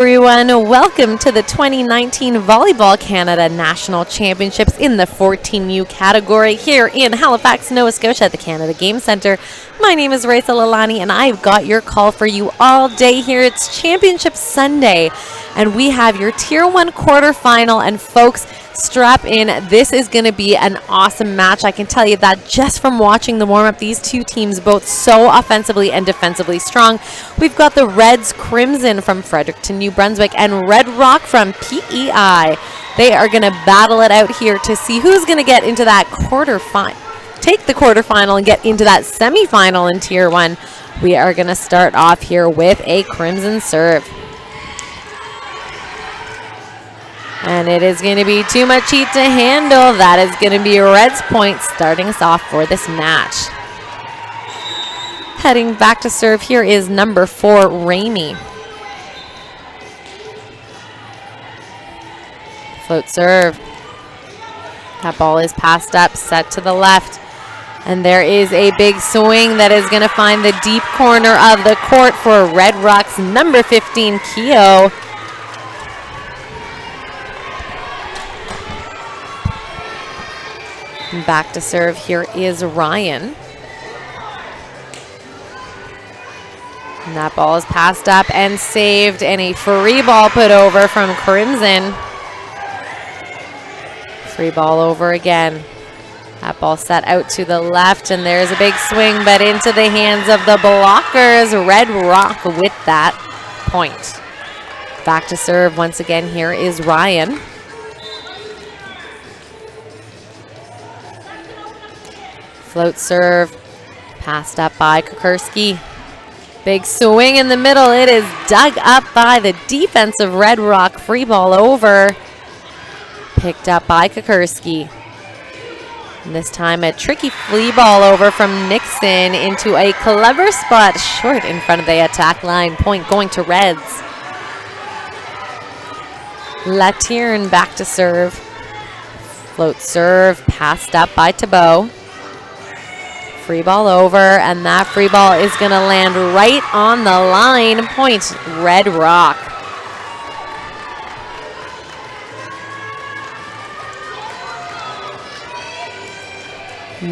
Everyone, welcome to the 2019 Volleyball Canada National Championships in the 14U category here in Halifax, Nova Scotia at the Canada Game Centre. My name is Raisa Lalani and I've got your call for you all day here. It's Championship Sunday and we have your Tier 1 quarterfinal, and folks, strap in. This is going to be an awesome match. I can tell you that just from watching the warm-up. These two teams both so offensively and defensively strong. We've got the Reds Crimson from Fredericton, New Brunswick, and Red Rock from PEI. They are going to battle it out here to see who's going to get into that take the quarterfinal and get into that semifinal in Tier 1. We are going to start off here with a Crimson serve. And it is going to be too much heat to handle. That is going to be Red's point starting us off for this match. Heading back to serve here is number 4, Ramey. Float serve. That ball is passed up, set to the left. And there is a big swing that is going to find the deep corner of the court for Red Rock's number 15, Keogh. Back to serve here is Ryan. And that ball is passed up and saved, and a free ball put over from Crimson. Free ball over again. That ball set out to the left, and there's a big swing, but into the hands of the blockers. Red Rock with that point. Back to serve once again here is Ryan. Float serve, passed up by Kukurski. Big swing in the middle. It is dug up by the defensive Red Rock. Free ball over. Picked up by Kukurski. And this time a tricky flea ball over from Nixon into a clever spot short in front of the attack line. Point going to Reds. Latierne back to serve. Float serve, passed up by Thibault. Free ball over, and that free ball is going to land right on the line. Point, Red Rock.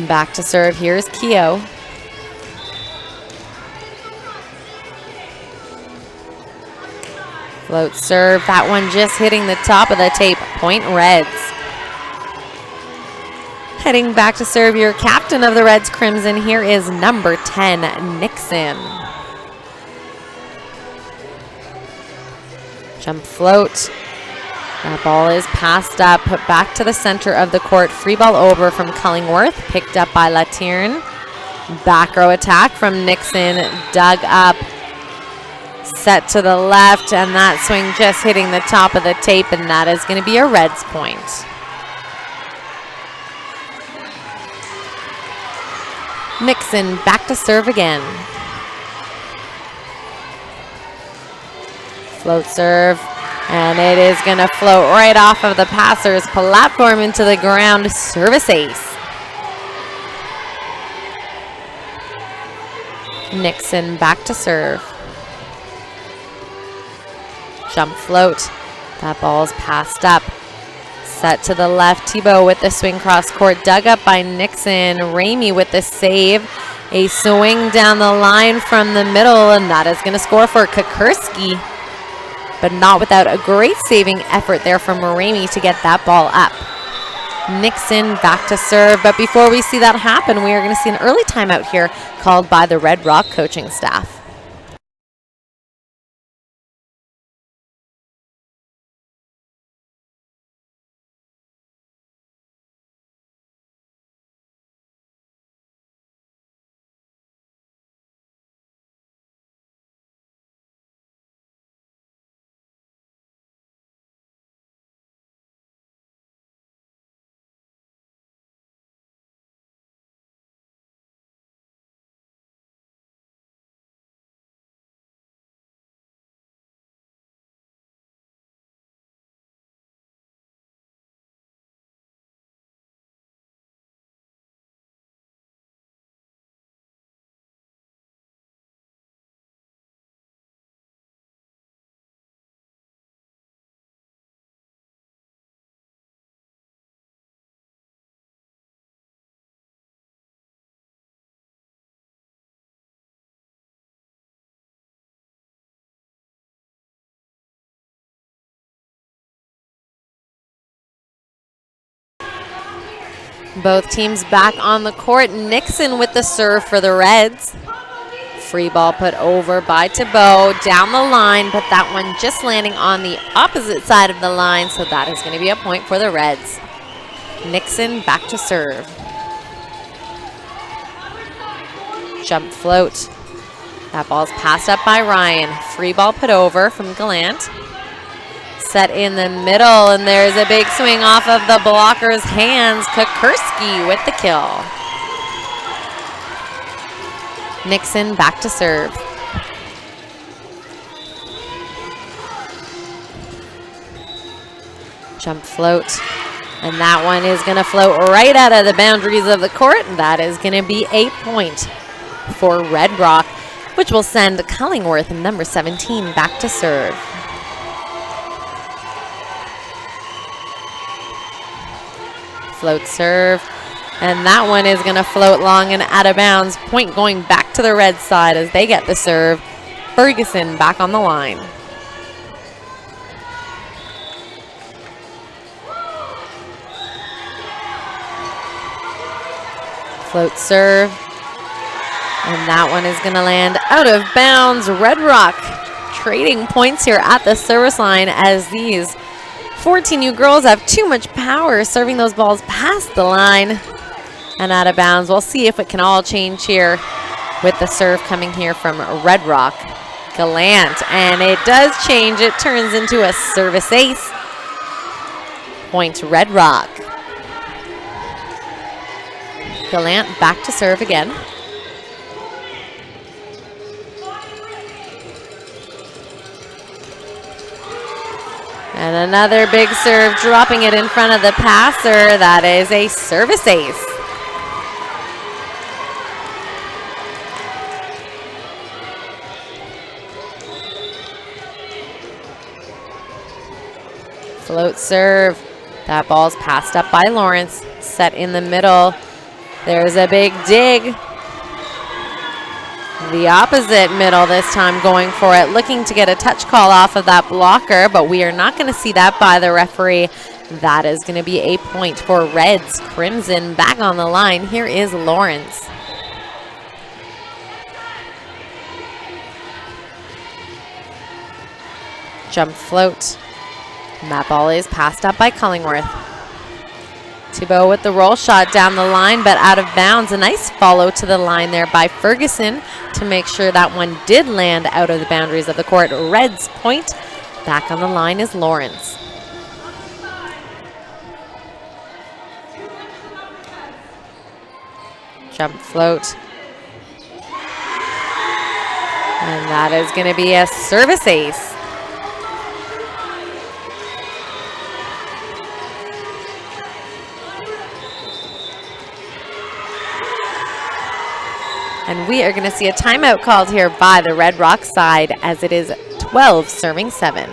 Back to serve, here's Keogh. Float serve, that one just hitting the top of the tape. Point, Reds. Heading back to serve, your captain of the Reds Crimson here is number 10, Nixon. Jump float. That ball is passed up, put back to the center of the court. Free ball over from Cullingworth, picked up by Latierne. Back row attack from Nixon, dug up, set to the left, and that swing just hitting the top of the tape, and that is going to be a Reds point. Nixon back to serve again. Float serve, and it is going to float right off of the passer's platform into the ground. Service ace. Nixon back to serve. Jump float. That ball is passed up. Set to the left, Thibault with the swing cross court, dug up by Nixon. Ramey with the save. A swing down the line from the middle, and that is going to score for Kukurski. But not without a great saving effort there from Ramey to get that ball up. Nixon back to serve, but before we see that happen, we are going to see an early timeout here called by the Red Rock coaching staff. Both teams back on the court. Nixon with the serve for the Reds. Free ball put over by Thibault down the line, but that one just landing on the opposite side of the line, so that is going to be a point for the Reds. Nixon back to serve. Jump float. That ball's passed up by Ryan. Free ball put over from Gallant. Set in the middle, and there's a big swing off of the blocker's hands. Kukurski with the kill. Nixon back to serve. Jump float. And that one is going to float right out of the boundaries of the court. That is going to be a point for Red Rock, which will send Cullingworth, number 17, back to serve. Float serve, and that one is going to float long and out of bounds. Point going back to the Red side as they get the serve. Ferguson back on the line. Float serve, and that one is going to land out of bounds. Red Rock trading points here at the service line as these 14U girls have too much power serving those balls past the line and out of bounds. We'll see if it can all change here with the serve coming here from Red Rock. Gallant, and it does change. It turns into a service ace. Point Red Rock. Gallant back to serve again. And another big serve, dropping it in front of the passer. That is a service ace. Float serve. That ball's passed up by Lawrence. Set in the middle. There's a big dig. The opposite middle this time going for it, looking to get a touch call off of that blocker, but we are not going to see that by the referee. That is going to be a point for Reds. Crimson back on the line. Here is Lawrence. Jump float. And that ball is passed up by Cullingworth. Thibault with the roll shot down the line, but out of bounds. A nice follow to the line there by Ferguson to make sure that one did land out of the boundaries of the court. Reds point. Back on the line is Lawrence. Jump float. And that is going to be a service ace. And we are going to see a timeout called here by the Red Rock side as it is 12 serving 7.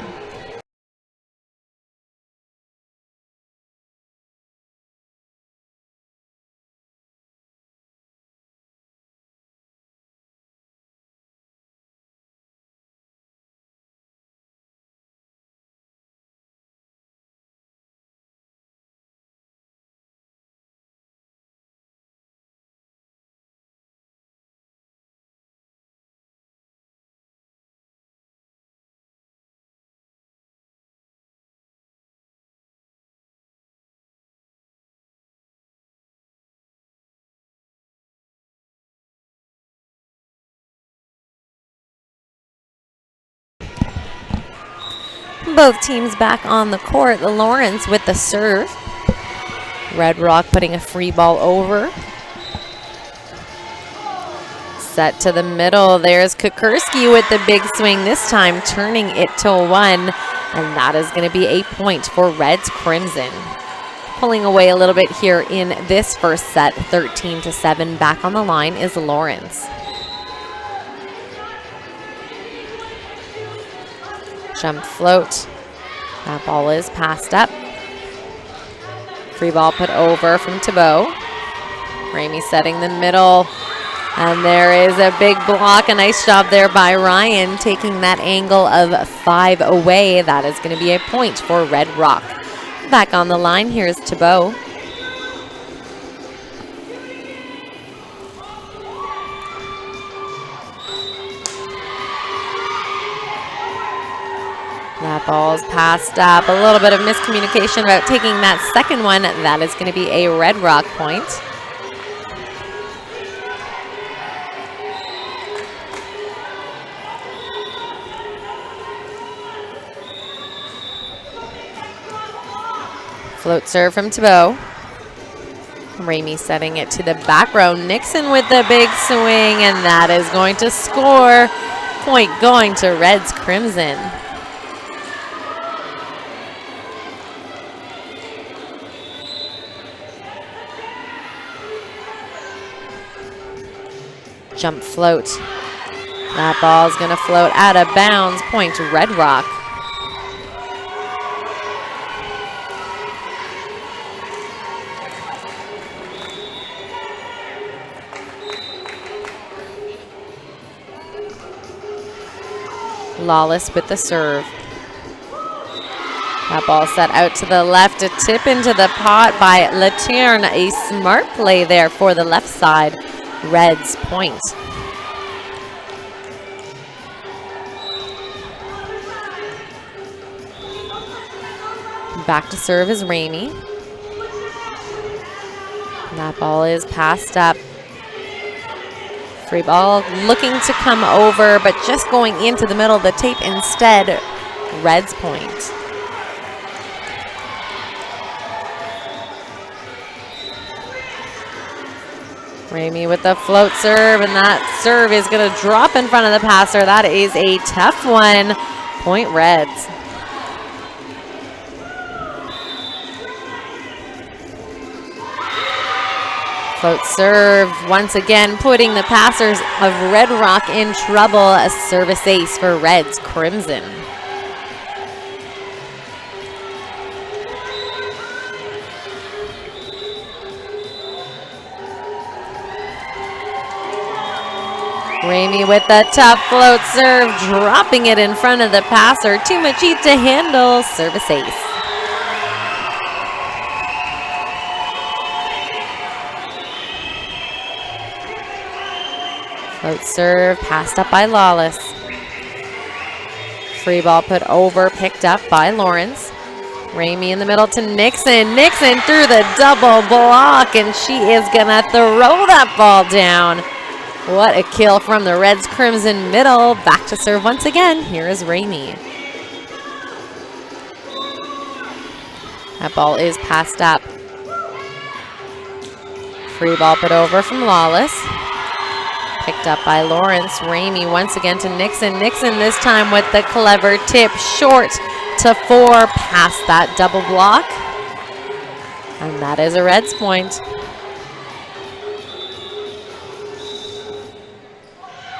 Both teams back on the court. Lawrence with the serve. Red Rock putting a free ball over. Set to the middle. There's Kukurski with the big swing, this time turning it to 1. And that is going to be a point for Reds Crimson. Pulling away a little bit here in this first set, 13-7. Back on the line is Lawrence. Jump float. That ball is passed up. Free ball put over from Thibault. Ramey setting the middle. And there is a big block. A nice job there by Ryan, taking that angle of 5 away. That is going to be a point for Red Rock. Back on the line, here's Thibault. That ball's passed up. A little bit of miscommunication about taking that second one. That is going to be a Red Rock point. Float serve from Thibault. Ramey setting it to the back row. Nixon with the big swing, and that is going to score. Point going to Reds Crimson. Jump float. That ball's going to float out of bounds. Point to Red Rock. Lawless with the serve. That ball set out to the left, a tip into the pot by Latourne. A smart play there for the left side. Reds point. Back to serve is Ramey. That ball is passed up. Free ball looking to come over, but just going into the middle of the tape instead. Reds point. Ramey with the float serve, and that serve is going to drop in front of the passer. That is a tough one. Point Reds. Float serve, once again putting the passers of Red Rock in trouble. A service ace for Reds Crimson. Ramey with the tough float serve, dropping it in front of the passer. Too much heat to handle. Service ace. Float serve, passed up by Lawless. Free ball put over, picked up by Lawrence. Ramey in the middle to Nixon. Nixon through the double block, and she is gonna throw that ball down. What a kill from the Reds Crimson middle. Back to serve once again. Here is Ramey. That ball is passed up. Free ball put over from Lawless. Picked up by Lawrence. Ramey once again to Nixon. Nixon this time with the clever tip. Short to 4. Past that double block. And that is a Reds point.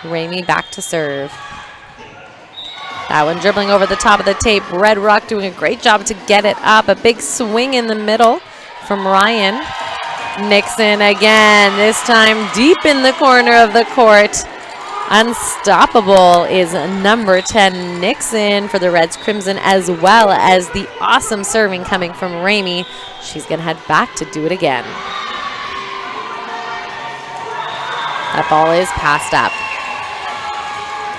Ramey back to serve. That one dribbling over the top of the tape. Red Rock doing a great job to get it up. A big swing in the middle from Ryan. Nixon again, this time deep in the corner of the court. Unstoppable is number 10, Nixon, for the Reds Crimson, as well as the awesome serving coming from Ramey. She's going to head back to do it again. That ball is passed up.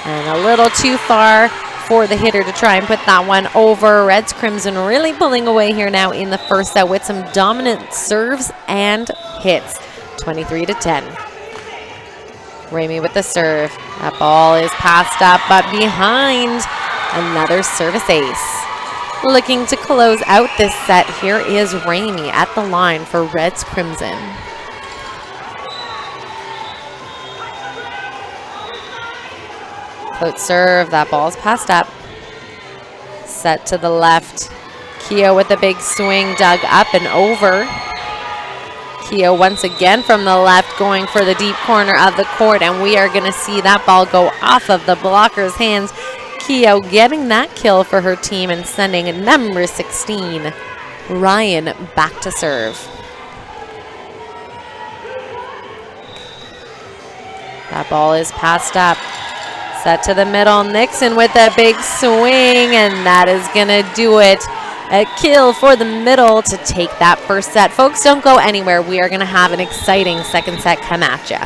And a little too far for the hitter to try and put that one over. Reds Crimson really pulling away here now in the first set with some dominant serves and hits. 23-10. Ramey with the serve. That ball is passed up, but behind. Another service ace. Looking to close out this set, here is Ramey at the line for Reds Crimson. Float serve, that ball's passed up. Set to the left. Keogh with a big swing, dug up and over. Keogh once again from the left, going for the deep corner of the court, and we are going to see that ball go off of the blocker's hands. Keogh getting that kill for her team and sending number 16, Ryan, back to serve. That ball is passed up. Set to the middle, Nixon with a big swing, and that is going to do it. A kill for the middle to take that first set. Folks, don't go anywhere. We are going to have an exciting second set come at you.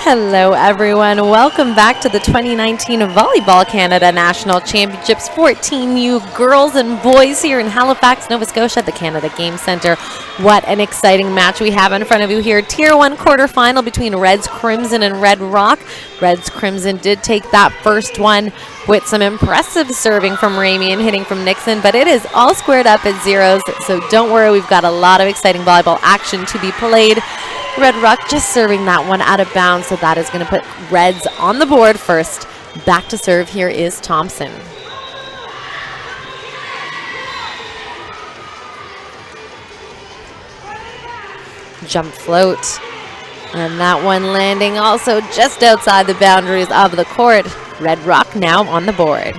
Hello, everyone. Welcome back to the 2019 Volleyball Canada National Championships 14U girls and boys here in Halifax, Nova Scotia at the Canada Game Centre. What an exciting match we have in front of you here. Tier 1 quarterfinal between Reds Crimson and Red Rock. Reds Crimson did take that first one with some impressive serving from Ramey and hitting from Nixon, but it is all squared up at zeros, so don't worry, we've got a lot of exciting volleyball action to be played. Red Rock just serving that one out of bounds, so that is going to put Reds on the board first. Back to serve here is Thompson. Jump float. And that one landing also just outside the boundaries of the court. Red Rock now on the board.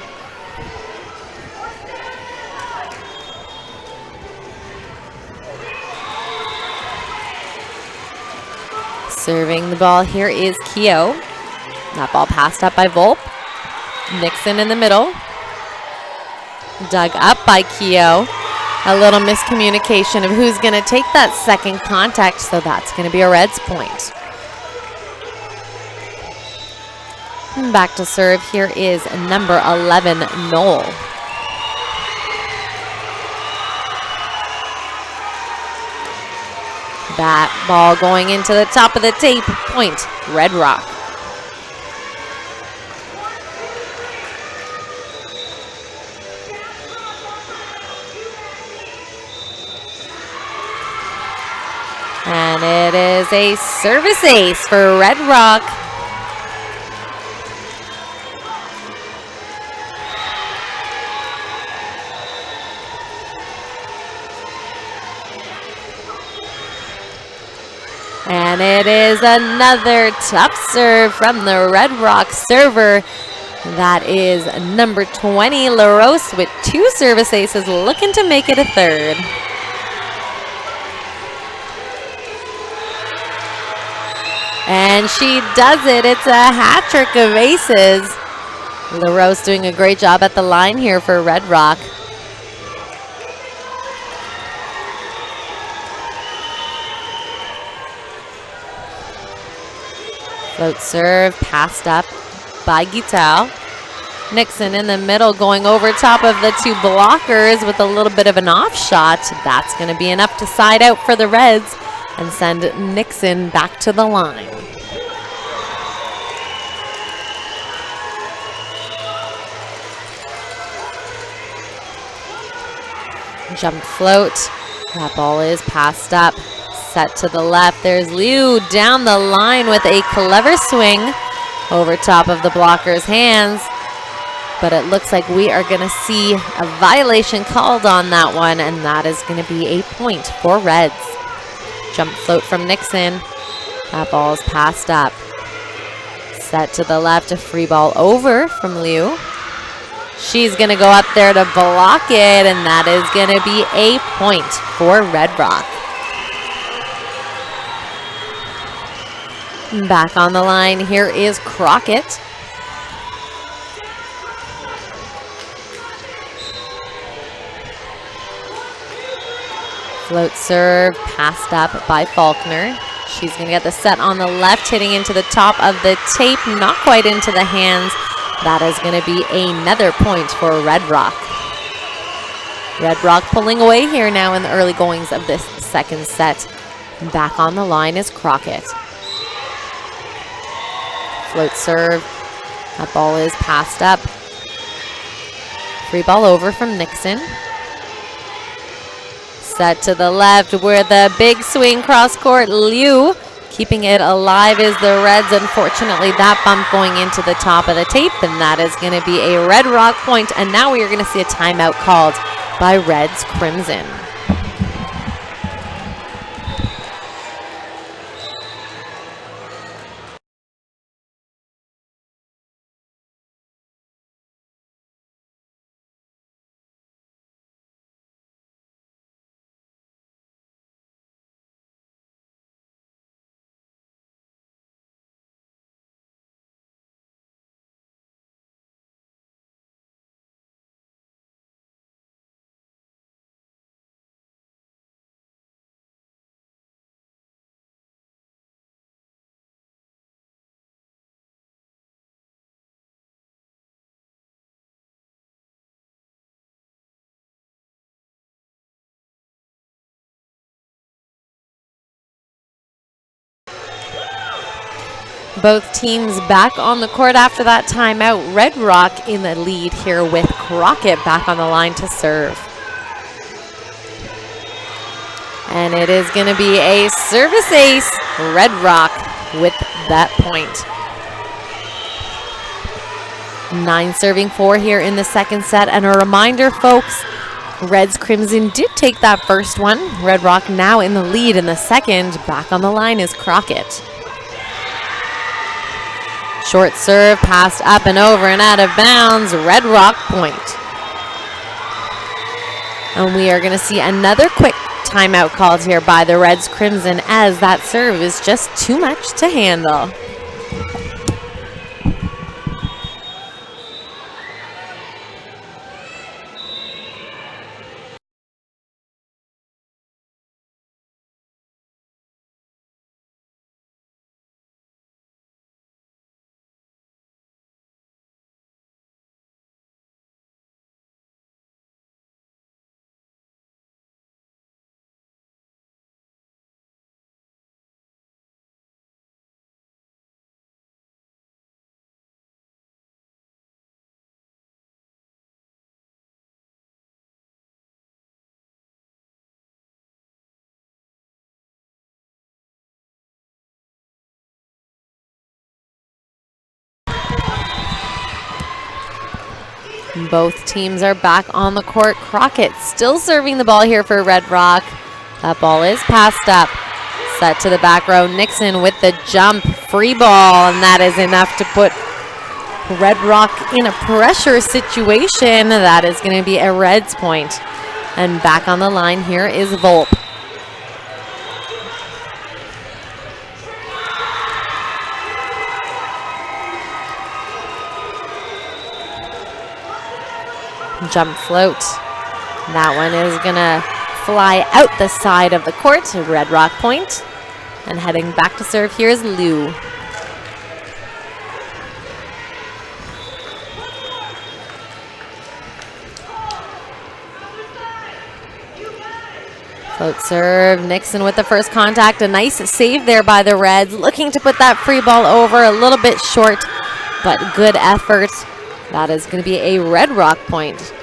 Serving the ball here is Keogh. That ball passed up by Volpe. Nixon in the middle. Dug up by Keogh. A little miscommunication of who's going to take that second contact, so that's going to be a Reds point. Back to serve here is number 11, Knoll. That ball going into the top of the tape. Point, Red Rock. And it is a service ace for Red Rock. And it is another tough serve from the Red Rock server. That is number 20, LaRose, with 2 service aces, looking to make it a third. And she does it. It's a hat trick of aces. LaRose doing a great job at the line here for Red Rock. Float serve, passed up by Guital. Nixon in the middle, going over top of the 2 blockers with a little bit of an off shot. That's going to be enough to side out for the Reds and send Nixon back to the line. Jump float. That ball is passed up. Set to the left. There's Liu down the line with a clever swing over top of the blocker's hands. But it looks like we are going to see a violation called on that one, and that is going to be a point for Reds. Jump float from Nixon. That ball is passed up. Set to the left, a free ball over from Liu. She's going to go up there to block it, and that is going to be a point for Red Rock. Back on the line, here is Crockett. Float serve, passed up by Faulkner. She's going to get the set on the left, hitting into the top of the tape, not quite into the hands. That is going to be another point for Red Rock. Red Rock pulling away here now in the early goings of this second set. Back on the line is Crockett. Float serve. That ball is passed up. Free ball over from Nixon. Set to the left where the big swing cross court. Liu keeping it alive is the Reds. Unfortunately, that bump going into the top of the tape, and that is going to be a Red Rock point. And now we are going to see a timeout called by Reds Crimson. Both teams back on the court after that timeout. Red Rock in the lead here with Crockett back on the line to serve. And it is going to be a service ace. Red Rock with that point. 9-4 here in the second set. And a reminder, folks, Reds Crimson did take that first one. Red Rock now in the lead in the second. Back on the line is Crockett. Short serve, passed up and over and out of bounds. Red Rock point. And we are going to see another quick timeout called here by the Reds Crimson, as that serve is just too much to handle. Both teams are back on the court. Crockett still serving the ball here for Red Rock. That ball is passed up. Set to the back row. Nixon with the jump. Free ball, and that is enough to put Red Rock in a pressure situation. That is going to be a Reds point. And back on the line here is Volp. Jump float. That one is gonna fly out the side of the court. Red Rock point. And heading back to serve here is Liu. Float serve. Nixon with the first contact. A nice save there by the Reds. Looking to put that free ball over. A little bit short, but good effort. That is going to be a Red Rock point.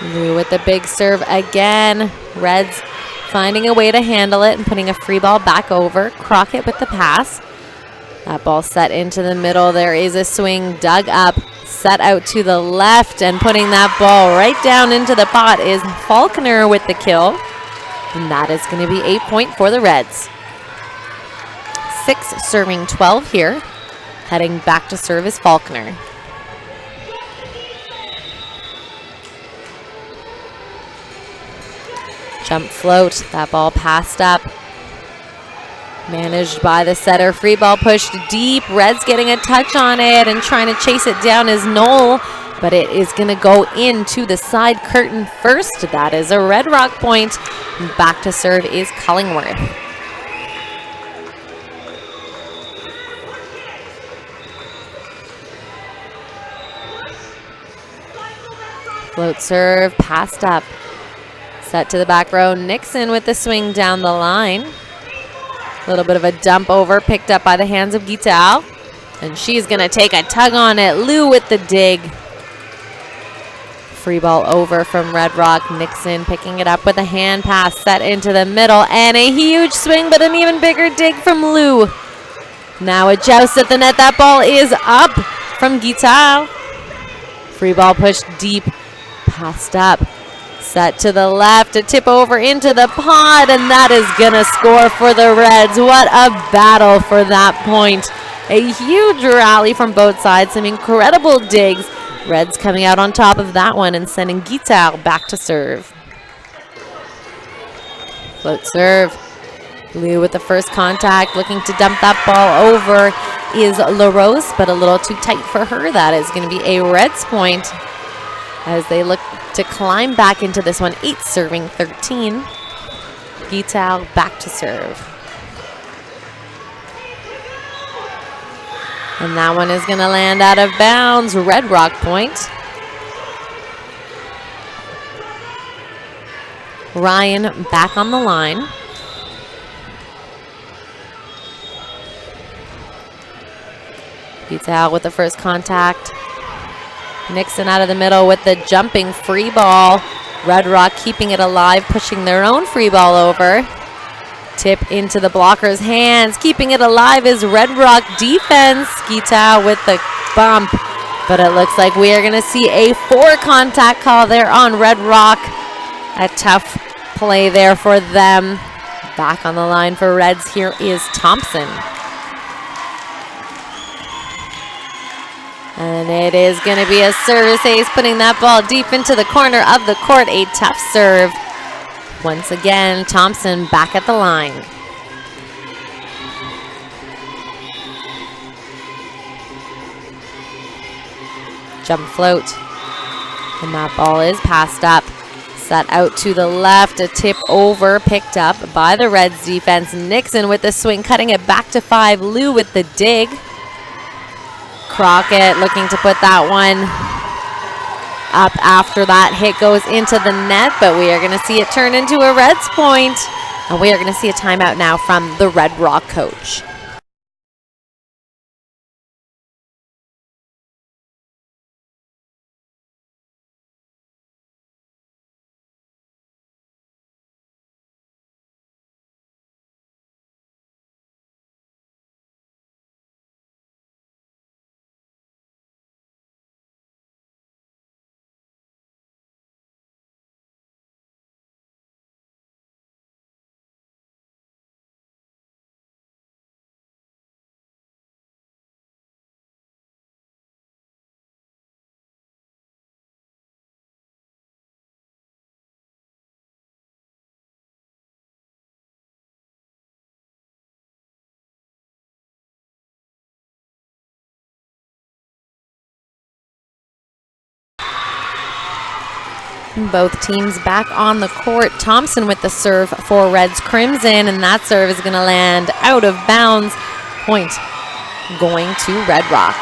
Liu with the big serve again. Reds finding a way to handle it and putting a free ball back over. Crockett with the pass. That ball set into the middle. There is a swing dug up. Set out to the left, and putting that ball right down into the pot is Faulkner with the kill. And that is going to be a point for the Reds. 6-12 here. Heading back to serve is Faulkner. Jump float. That ball passed up. Managed by the setter. Free ball pushed deep. Reds getting a touch on it and trying to chase it down is Knoll, but it is going to go into the side curtain first. That is a Red Rock point. Back to serve is Cullingworth. Float serve, passed up. Set to the back row. Nixon with the swing down the line. A little bit of a dump over, picked up by the hands of Guital. And she's going to take a tug on it. Liu with the dig. Free ball over from Red Rock. Nixon picking it up with a hand pass, set into the middle. And a huge swing, but an even bigger dig from Liu. Now a joust at the net. That ball is up from Guital. Free ball pushed deep. Passed up. Set to the left, a tip over into the pot, and that is going to score for the Reds. What a battle for that point. A huge rally from both sides, some incredible digs. Reds coming out on top of that one and sending Guital back to serve. Float serve. Liu with the first contact, looking to dump that ball over is LaRose, but a little too tight for her. That is going to be a Reds point as they look to climb back into this one. 8-13. Guital back to serve. And that one is going to land out of bounds. Red Rock point. Ryan back on the line. Vital with the first contact. Nixon out of the middle with the jumping free ball. Red Rock keeping it alive, pushing their own free ball over. Tip into the blocker's hands. Keeping it alive is Red Rock defense. Vital with the bump. But it looks like we are going to see a 4 contact call there on Red Rock. A tough play there for them. Back on the line for Reds, here is Thompson. And it is going to be a service ace, putting that ball deep into the corner of the court. A tough serve. Once again, Thompson back at the line. Jump float. And that ball is passed up. Set out to the left. A tip over, picked up by the Reds defense. Nixon with the swing, cutting it back to 5. Lou with the dig. Crockett looking to put that one up after that hit goes into the net, but we are going to see it turn into a Reds point. And we are going to see a timeout now from the Red Rock coach. Both teams back on the court. Thompson with the serve for Reds Crimson, and that serve is going to land out of bounds. Point going to Red Rock.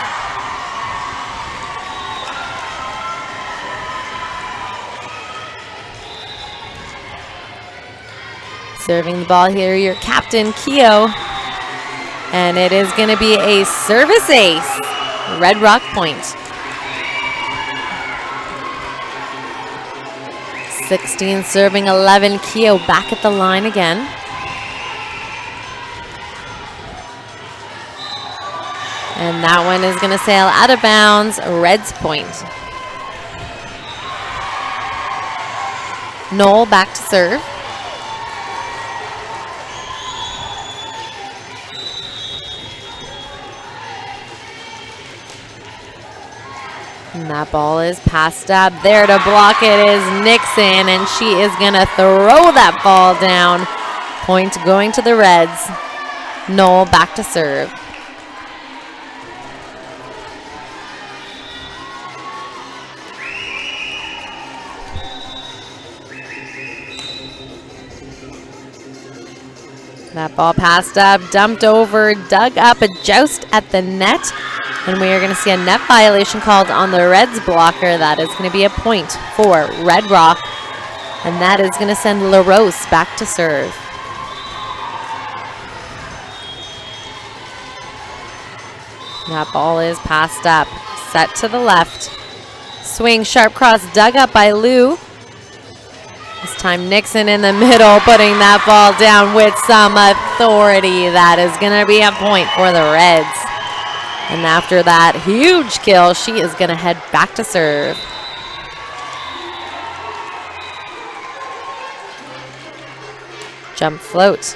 Serving the ball here, your captain, Keogh. And it is going to be a service ace. Red Rock point. 16 serving 11. Keogh back at the line again. And that one is going to sail out of bounds. Reds point. Knoll back to serve. And that ball is passed up. There to block it is Nixon, and she is going to throw that ball down. Point going to the Reds. Knoll back to serve. That ball passed up, dumped over, dug up, a joust at the net. And we are going to see a net violation called on the Reds blocker. That is going to be a point for Red Rock. And that is going to send LaRose back to serve. That ball is passed up. Set to the left. Swing, sharp cross, dug up by Lou. This time Nixon in the middle, putting that ball down with some authority. That is going to be a point for the Reds. And after that huge kill, she is going to head back to serve. Jump float.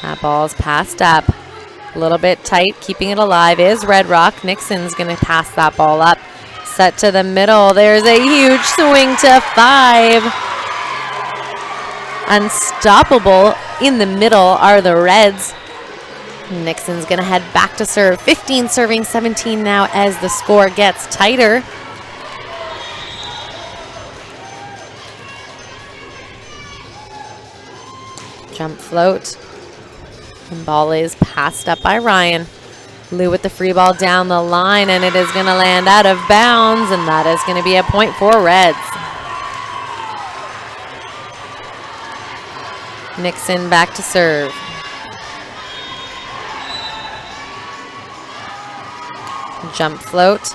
That ball's passed up. A little bit tight, keeping it alive is Red Rock. Nixon's going to pass that ball up. Set to the middle. There's a huge swing to 5. Unstoppable in the middle are the Reds. Nixon's going to head back to serve. 15 serving 17 now as the score gets tighter. Jump float. And ball is passed up by Ryan. Lou with the free ball down the line, and it is going to land out of bounds, and that is going to be a point for Reds. Nixon back to serve. Jump float.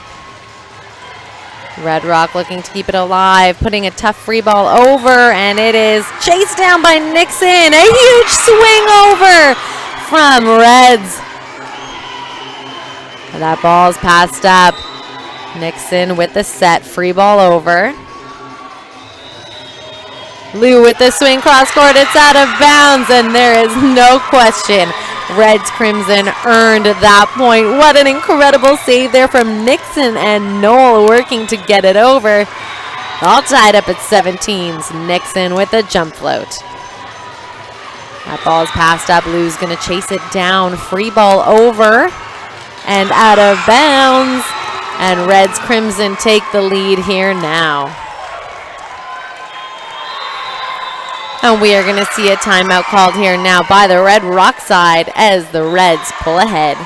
Red Rock looking to keep it alive, putting a tough free ball over, and it is chased down by Nixon. A huge swing over from Reds. And that ball's passed up. Nixon with the set, free ball over. Lou with the swing cross court, it's out of bounds, and there is no question. Reds Crimson earned that point. What an incredible save there from Nixon and Noel working to get it over. All tied up at 17s. Nixon with a jump float. That ball's passed up. Lou's going to chase it down. Free ball over and out of bounds. And Reds Crimson take the lead here now. And we are going to see a timeout called here now by the Red Rock side as the Reds pull ahead.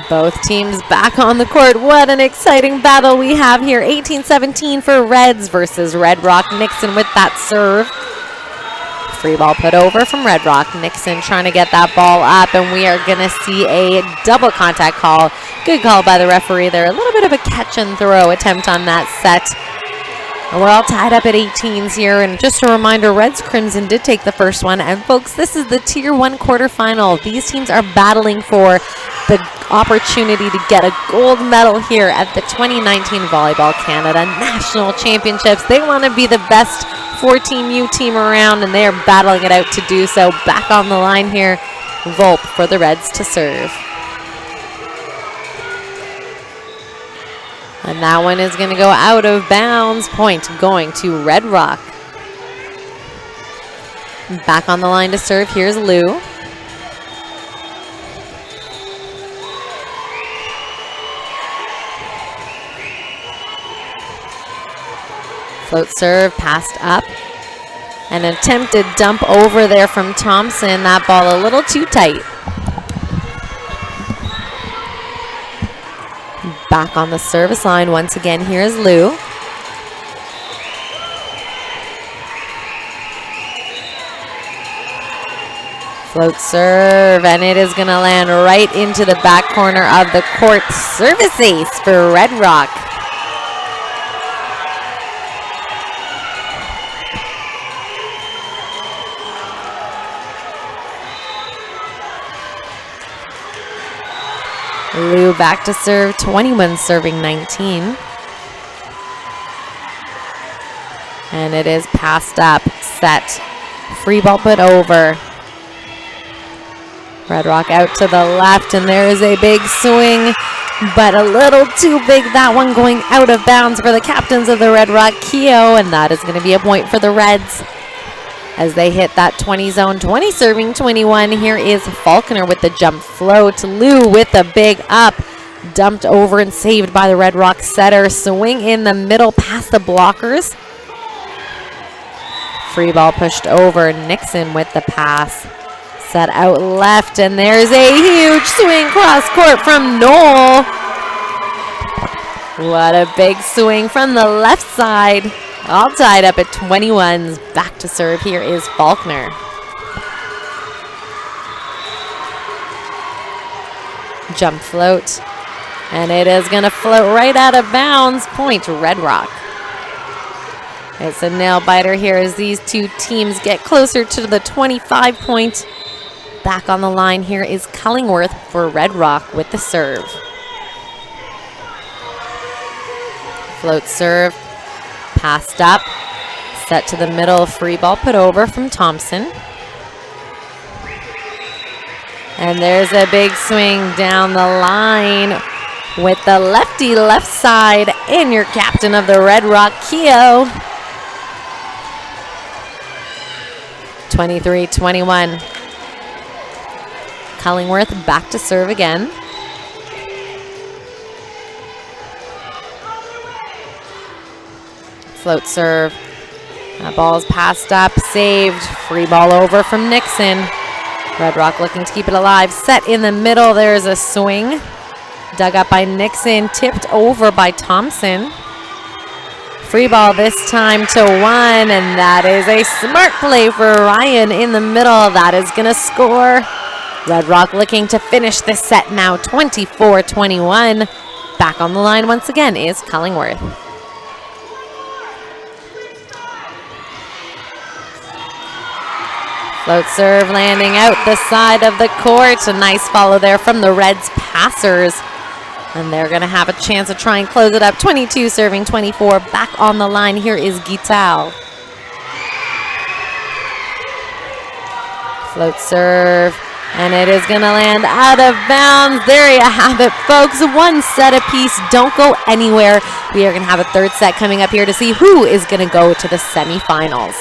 Both teams back on the court. What an exciting battle we have here. 18-17 for Reds versus Red Rock. Nixon with that serve. Free ball put over from Red Rock. Nixon trying to get that ball up, and we are going to see a double contact call. Good call by the referee there. A little bit of a catch and throw attempt on that set. And we're all tied up at 18s here, and just a reminder, Reds Crimson did take the first one, and folks, this is the Tier 1 quarterfinal. These teams are battling for the opportunity to get a gold medal here at the 2019 Volleyball Canada National Championships. They want to be the best 14U team around, and they are battling it out to do so. Back on the line here, Volp for the Reds to serve. And that one is going to go out of bounds. Point going to Red Rock. Back on the line to serve. Here's Lou. Float serve, passed up. An attempted dump over there from Thompson. That ball a little too tight. Back on the service line once again. Here's Lou. Float serve, and it is going to land right into the back corner of the court. Service ace for Red Rock. Lou back to serve, 21 serving 19. And it is passed up, set. Free ball put over. Red Rock out to the left, and there is a big swing, but a little too big. That one going out of bounds for the captains of the Red Rock, Keogh, and that is going to be a point for the Reds as they hit that 20 zone. 20 serving 21. Here is Faulkner with the jump float. Lou with a big up. Dumped over and saved by the Red Rock setter. Swing in the middle past the blockers. Free ball pushed over. Nixon with the pass. Set out left, and there's a huge swing cross court from Noel. What a big swing from the left side. All tied up at 21s. Back to serve. Here is Faulkner. Jump float. And it is going to float right out of bounds. Point Red Rock. It's a nail biter here as these two teams get closer to the 25 point. Back on the line here is Cullingworth for Red Rock with the serve. Float serve, passed up, set to the middle, free ball put over from Thompson. And there's a big swing down the line with the lefty left side and your captain of the Red Rock, Keogh. 23-21. Cullingworth back to serve again. Float serve. That ball's passed up, saved. Free ball over from Nixon. Red Rock looking to keep it alive. Set in the middle. There's a swing. Dug up by Nixon. Tipped over by Thompson. Free ball this time to one. And that is a smart play for Ryan in the middle. That is going to score. Red Rock looking to finish this set now. 24-21. Back on the line once again is Cullingworth. Float serve landing out the side of the court. A nice follow there from the Reds passers. And they're going to have a chance to try and close it up. 22 serving 24. Back on the line here is Guital. Float serve. And it is going to land out of bounds. There you have it, folks. One set apiece. Don't go anywhere. We are going to have a third set coming up here to see who is going to go to the semifinals.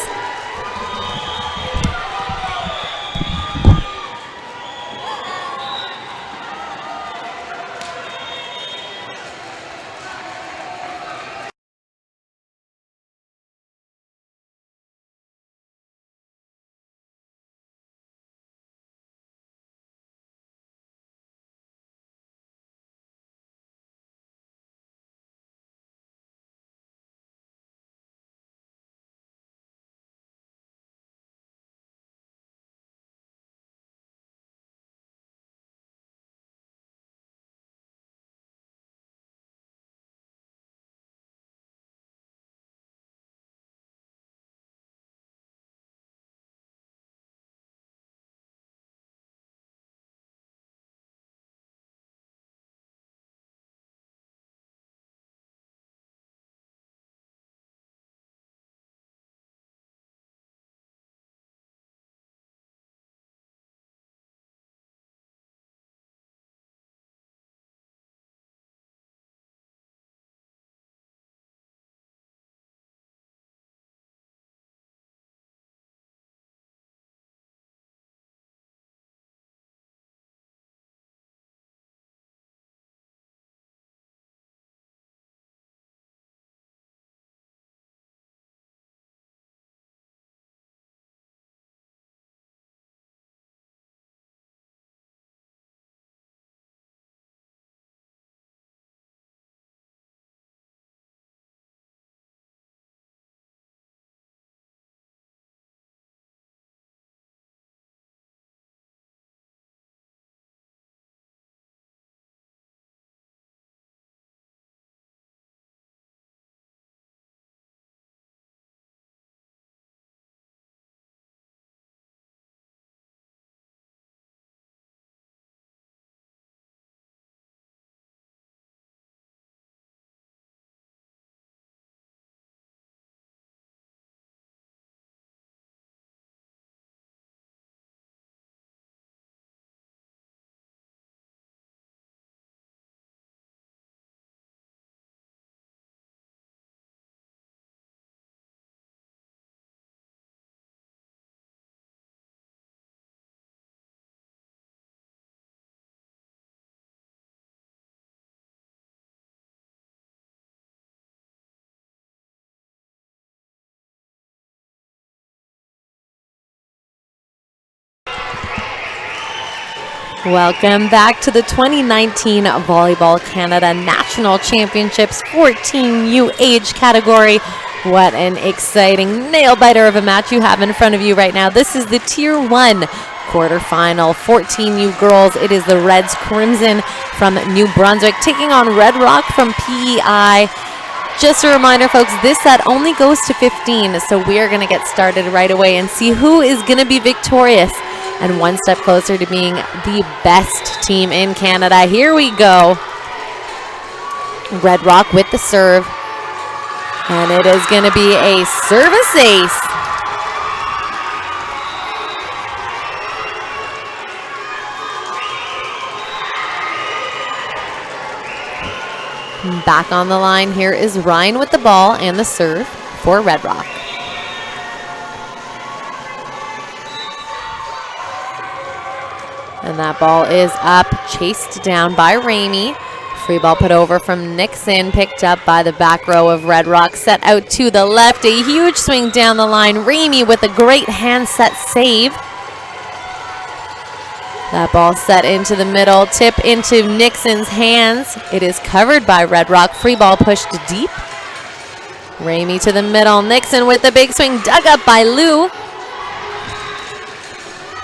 Welcome back to the 2019 Volleyball Canada National Championships 14U age category. What an exciting nail-biter of a match you have in front of you right now. This is the Tier 1 quarterfinal 14U girls. It is the Reds Crimson from New Brunswick taking on Red Rock from PEI. Just a reminder, folks, this set only goes to 15, so we are going to get started right away and see who is going to be victorious and one step closer to being the best team in Canada. Here we go. Red Rock with the serve, and it is going to be a service ace. Back on the line, here is Ryan with the ball and the serve for Red Rock. And that ball is up, chased down by Ramey. Free ball put over from Nixon, picked up by the back row of Red Rock, set out to the left. A huge swing down the line. Ramey with a great handset save. That ball set into the middle, tip into Nixon's hands. It is covered by Red Rock. Free ball pushed deep. Ramey to the middle. Nixon with the big swing, dug up by Lou.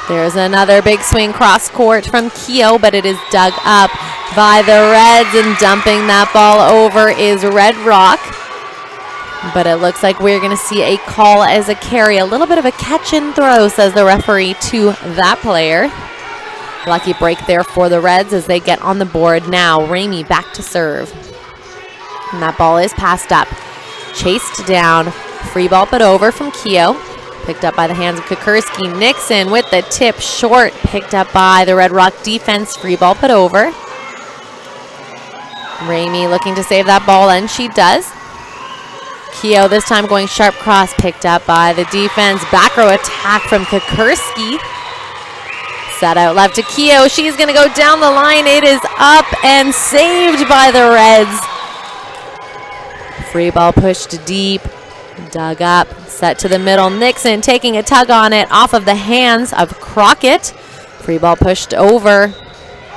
There's another big swing cross court from Keogh, but it is dug up by the Reds, and dumping that ball over is Red Rock. But it looks like we're going to see a call as a carry. A little bit of a catch and throw, says the referee to that player. Lucky break there for the Reds as they get on the board now. Ramey back to serve. And that ball is passed up. Chased down. Free ball put over from Keogh. Picked up by the hands of Kukurski. Nixon with the tip short. Picked up by the Red Rock defense. Free ball put over. Ramey looking to save that ball, and she does. Keogh this time going sharp cross. Picked up by the defense. Back row attack from Kukurski. Set out left to Keogh. She's going to go down the line. It is up and saved by the Reds. Free ball pushed deep. Dug up. Set to the middle. Nixon taking a tug on it off of the hands of Crockett. Free ball pushed over.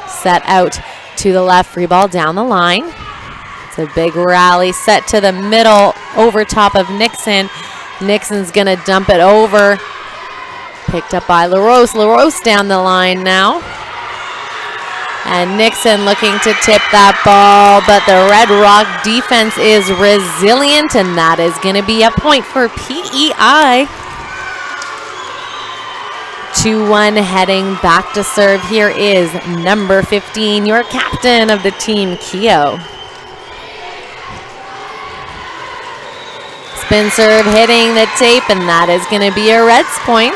Set out to the left. Free ball down the line. It's a big rally. Set to the middle over top of Nixon. Nixon's going to dump it over. Picked up by LaRose. LaRose down the line now. And Nixon looking to tip that ball, but the Red Rock defense is resilient, and that is going to be a point for PEI. 2-1 heading back to serve. Here is number 15, your captain of the team, Keogh. Spin serve hitting the tape, and that is going to be a Reds point.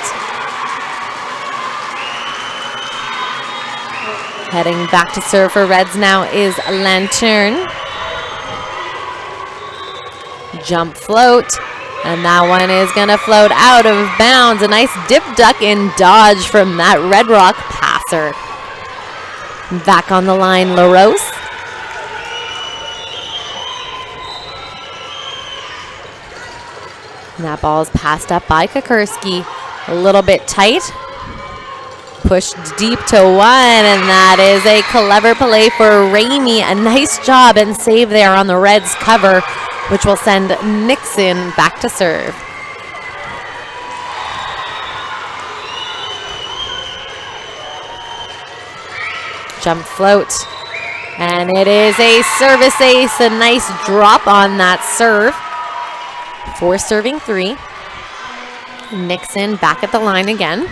Heading back to serve for Reds now is Lantern. Jump float, and that one is going to float out of bounds. A nice dip, duck, and dodge from that Red Rock passer. Back on the line, LaRose. And that ball is passed up by Kukurski. A little bit tight. Pushed deep to one, and that is a clever play for Ramey. A nice job and save there on the Reds cover, which will send Nixon back to serve. Jump float, and it is a service ace. A nice drop on that serve for serving three. Nixon back at the line again.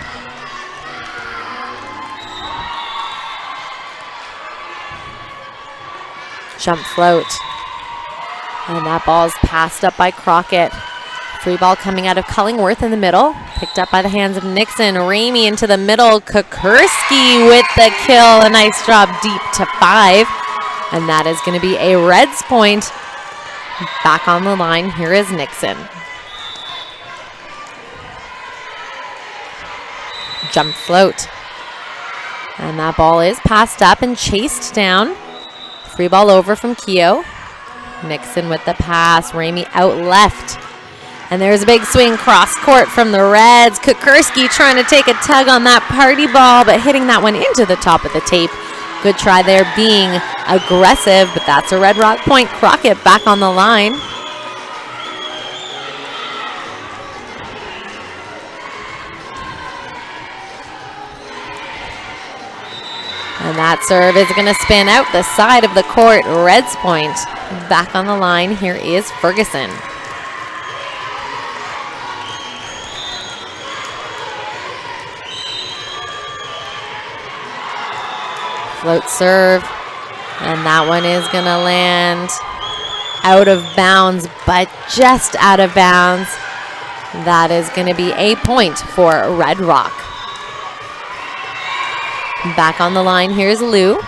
Jump float. And that ball's passed up by Crockett. Free ball coming out of Cullingworth in the middle. Picked up by the hands of Nixon. Ramey into the middle. Kukurski with the kill. A nice drop deep to 5. And that is going to be a Reds point. Back on the line, here is Nixon. Jump float. And that ball is passed up and chased down. Free ball over from Keogh. Nixon with the pass. Ramey out left. And there's a big swing cross court from the Reds. Kukurski trying to take a tug on that party ball, but hitting that one into the top of the tape. Good try there being aggressive, but that's a Red Rock point. Crockett back on the line. And And that serve is going to spin out the side of the court. Reds point. Back on the line, here is Ferguson. Float serve. And that one is going to land out of bounds, but just out of bounds. That is going to be a point for Red Rock. Back on the line, here's Lou.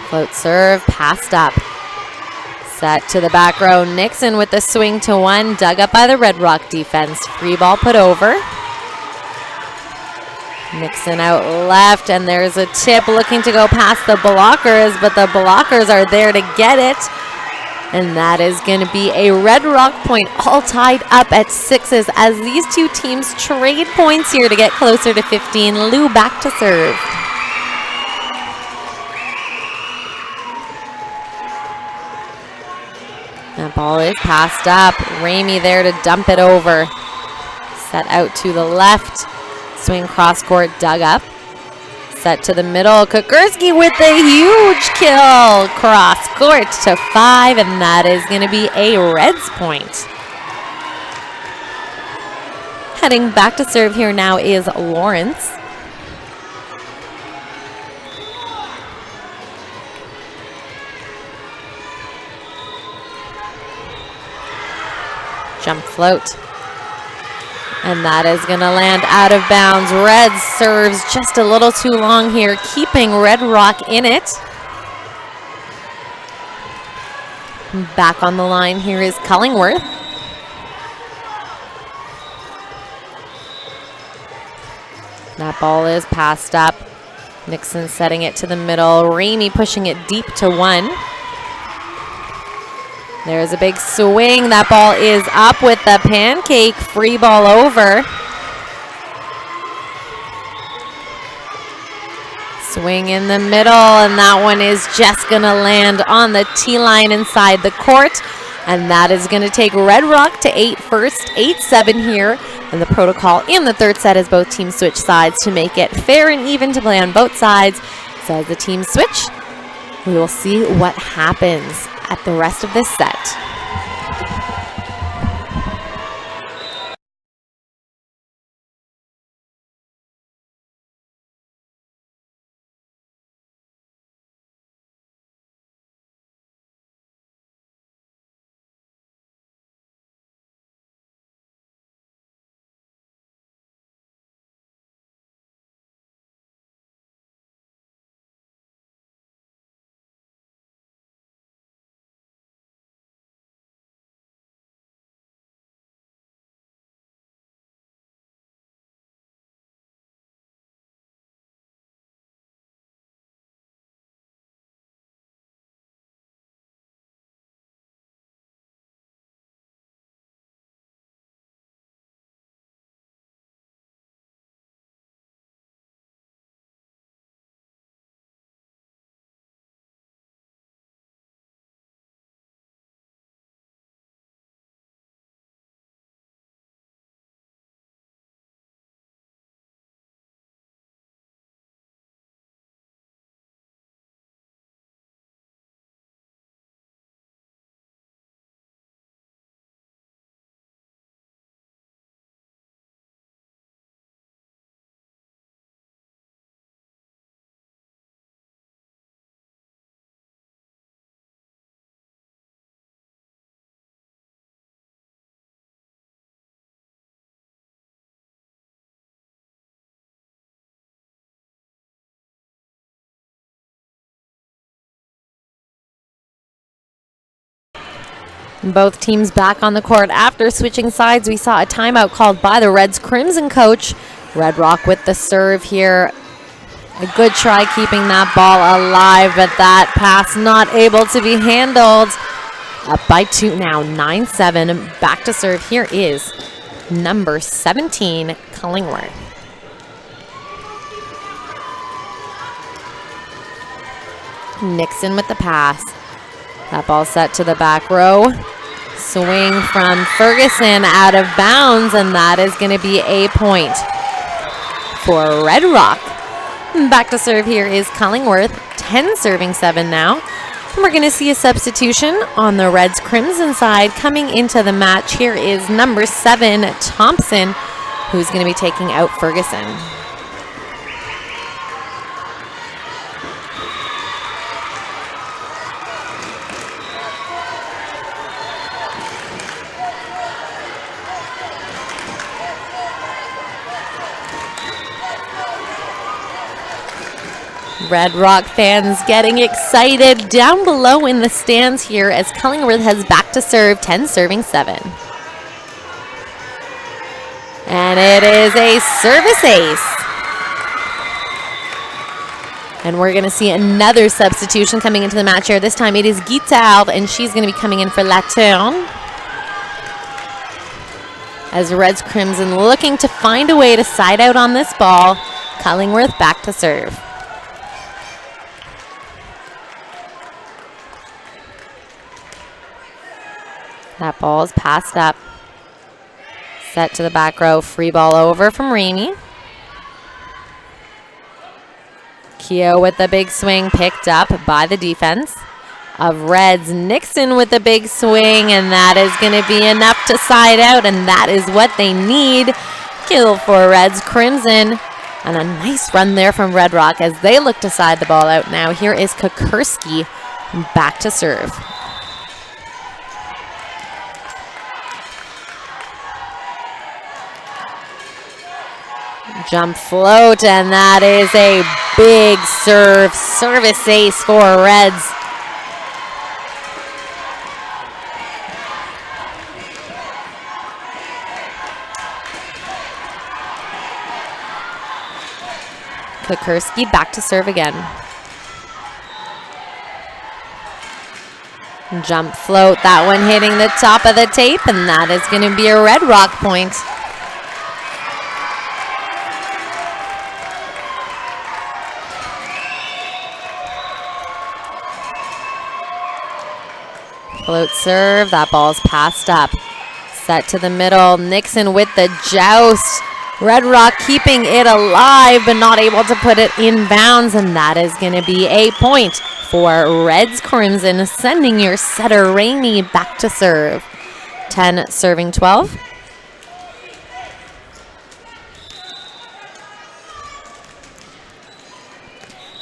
Float serve, passed up. Set to the back row. Nixon with the swing to one, dug up by the Red Rock defense. Free ball put over. Nixon out left, and there's a tip looking to go past the blockers, but the blockers are there to get it. And that is going to be a Red Rock point, all tied up at 6s as these two teams trade points here to get closer to 15. Lou back to serve. That ball is passed up. Ramey there to dump it over. Set out to the left. Swing cross court, dug up. Set to the middle. Kukurski with a huge kill. Cross court to 5, and that is going to be a Reds point. Heading back to serve here now is Lawrence. Jump float. And that is going to land out of bounds. Reds serves just a little too long here, keeping Red Rock in it. Back on the line here is Cullingworth. That ball is passed up. Nixon setting it to the middle. Ramey pushing it deep to 1. There's a big swing. That ball is up with the pancake. Free ball over. Swing in the middle, and that one is just going to land on the T-line inside the court. And that is going to take Red Rock to 8 first, 8-7 here. And the protocol in the third set is both teams switch sides to make it fair and even to play on both sides. So as the teams switch, we will see what happens at the rest of this set. Both teams back on the court after switching sides. We saw a timeout called by the Reds Crimson coach. Red Rock with the serve here. A good try keeping that ball alive, but that pass not able to be handled. Up by 2 now, 9-7. Back to serve. Here is number 17, Cullingworth. Nixon with the pass. That ball set to the back row. swing from Ferguson out of bounds, and that is going to be a point for Red Rock. Back to serve here is Cullingworth, 10 serving 7 now. And we're going to see a substitution on the Reds Crimson side. Coming into the match here is number 7, Thompson, who's going to be taking out Ferguson. Red Rock fans getting excited down below in the stands here as Cullingworth has back to serve, 10 serving 7. And it is a service ace. And we're going to see another substitution coming into the match here. This time it is Guitard, and she's going to be coming in for Latourne. As Reds Crimson looking to find a way to side out on this ball. Cullingworth back to serve. That ball is passed up. Set to the back row. Free ball over from Ramey. Keogh with the big swing, picked up by the defense of Reds. Nixon with the big swing, and that is going to be enough to side out, and that is what they need. Kill for Reds Crimson. And a nice run there from Red Rock as they look to side the ball out now. Here is Kukurski back to serve. Jump float, and that is a big serve. Service ace for Reds. Kukurski back to serve again. Jump float, that one hitting the top of the tape, and that is going to be a Red Rock point. Float serve, that ball's passed up. Set to the middle, Nixon with the joust. Red Rock keeping it alive, but not able to put it in bounds, and that is going to be a point for Reds Crimson, sending your setter Ramey back to serve. 10 serving 12.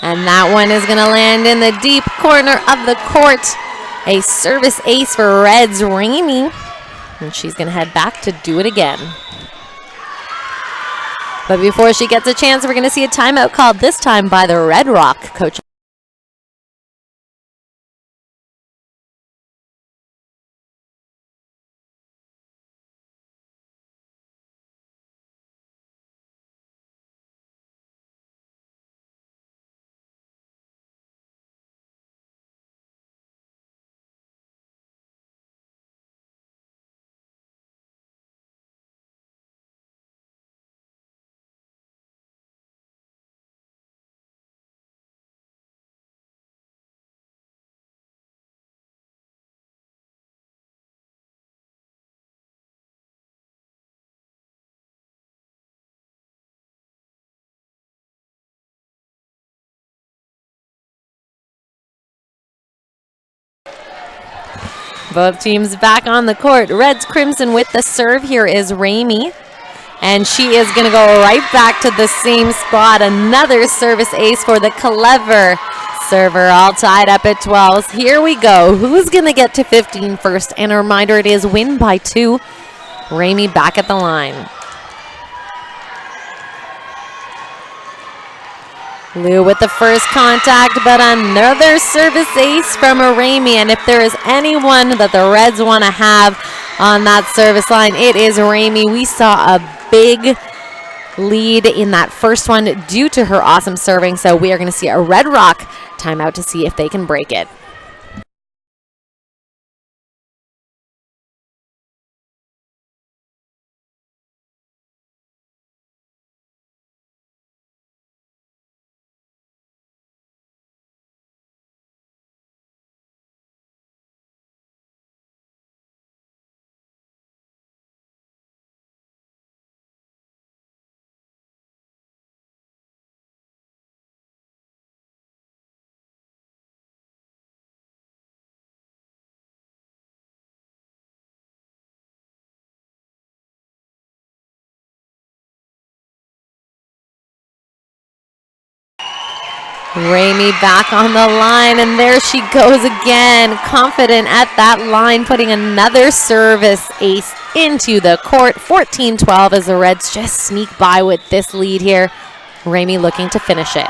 And that one is going to land in the deep corner of the court. A service ace for Reds, Ramey. And she's going to head back to do it again. But before she gets a chance, we're going to see a timeout called this time by the Red Rock coach. Both teams back on the court. Reds Crimson with the serve. Here is Ramey. And she is going to go right back to the same spot. Another service ace for the clever server, all tied up at 12. Here we go. Who's going to get to 15 first? And a reminder, it is win by 2. Ramey back at the line. Liu with the first contact, but another service ace from Ramey. And if there is anyone that the Reds want to have on that service line, it is Ramey. We saw a big lead in that first one due to her awesome serving. So we are going to see a Red Rock timeout to see if they can break it. Ramey back on the line, and there she goes again, confident at that line, putting another service ace into the court. 14-12 as the Reds just sneak by with this lead here. Ramey looking to finish it.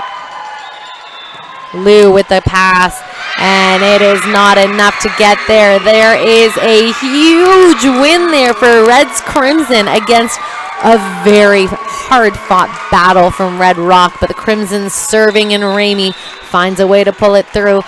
Lou with the pass, and it is not enough to get there. There is a huge win there for Reds Crimson against a very hard-fought battle from Red Rock, but the Crimson serving, and Ramey finds a way to pull it through.